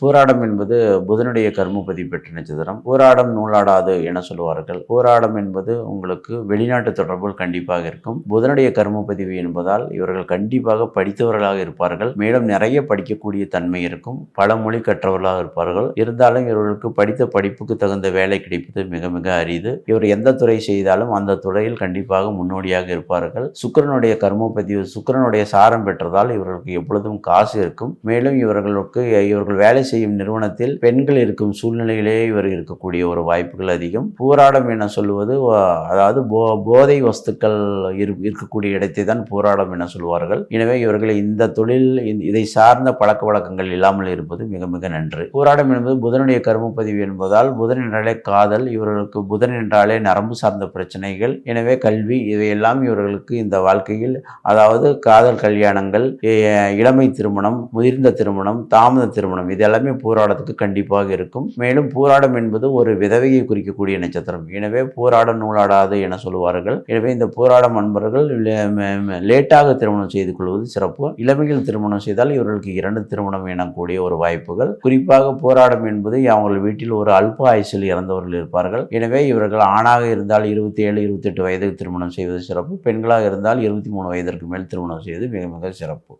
பூராடம் என்பது புதனுடைய கர்மபதி பெற்ற நட்சத்திரம். பூராடம் நூலாடாது என சொல்லுவார்கள். பூராடம் என்பது உங்களுக்கு வெளிநாட்டு தொடர்புகள் கண்டிப்பாக இருக்கும். புதனுடைய கர்மபதிவு என்பதால் இவர்கள் கண்டிப்பாக படித்தவர்களாக இருப்பார்கள். மேலும் நிறைய படிக்கக்கூடிய தன்மை இருக்கும். பல மொழி கற்றவர்களாக இருப்பார்கள். இருந்தாலும் இவர்களுக்கு படித்த படிப்புக்கு தகுந்த வேலை கிடைப்பது மிக மிக அரிது. இவர் எந்த துறை செய்தாலும் அந்த துறையில் கண்டிப்பாக முன்னோடியாக இருப்பார்கள். சுக்கிரனுடைய கர்மபதிவு சுக்கிரனுடைய சாரம் பெற்றதால் இவர்களுக்கு எப்பொழுதும் காசு இருக்கும். மேலும் இவர்கள் வேலை செய்யும் நிறுவனத்தில் பெண்கள் இருக்கும் சூழ்நிலையிலேயே இவர் இருக்கக்கூடிய ஒரு வாய்ப்புகள் அதிகம். பூராடம் என சொல்லுவது அதாவது போதை வஸ்துக்கள் இருக்கக்கூடிய இடத்தை தான் பூராடம் என சொல்வார்கள். எனவே இவர்கள் இந்த தொழில் இதை சார்ந்த பழக்க வழக்கங்கள் இல்லாமல் இருப்பது மிக மிக நன்று. பூராடம் என்பது புதனுடைய கர்மப்பதிவு என்பதால் புதன் என்றாலே காதல், இவர்களுக்கு புதன் என்றாலே நரம்பு சார்ந்த பிரச்சனைகள், எனவே கல்வி, இவையெல்லாம் இவர்களுக்கு இந்த வாழ்க்கையில் அதாவது காதல் கல்யாணங்கள், இளமை திருமணம், முதிர்ந்த திருமணம், தாமத திருமணம் இதெல்லாமே பூராடத்துக்கு கண்டிப்பாக இருக்கும். மேலும் பூராடம் என்பது ஒரு விதவையை குறிக்கக்கூடிய நட்சத்திரம். எனவே பூராடம் நூலாடாது என சொல்லுவார்கள். எனவே இந்த பூராடம் அன்பர்கள் லேட்டாக திருமணம் செய்து கொள்வது சிறப்பு. இளமையில் திருமணம் செய்தால் இவர்களுக்கு 2 திருமணம் எனக்கூடிய ஒரு வாய்ப்புகள். குறிப்பாக போராடம் என்பது அவங்கள் வீட்டில் ஒரு அல்ப ஆயுசில் இறந்தவர்கள் இருப்பார்கள். எனவே இவர்கள் ஆணாக இருந்தால் 27, 28 வயதுக்கு திருமணம் செய்வது சிறப்பு. பெண்களாக இருந்தால் 23 வயதிற்கு மேல் திருமணம் செய்வது மிக மிக சிறப்பு.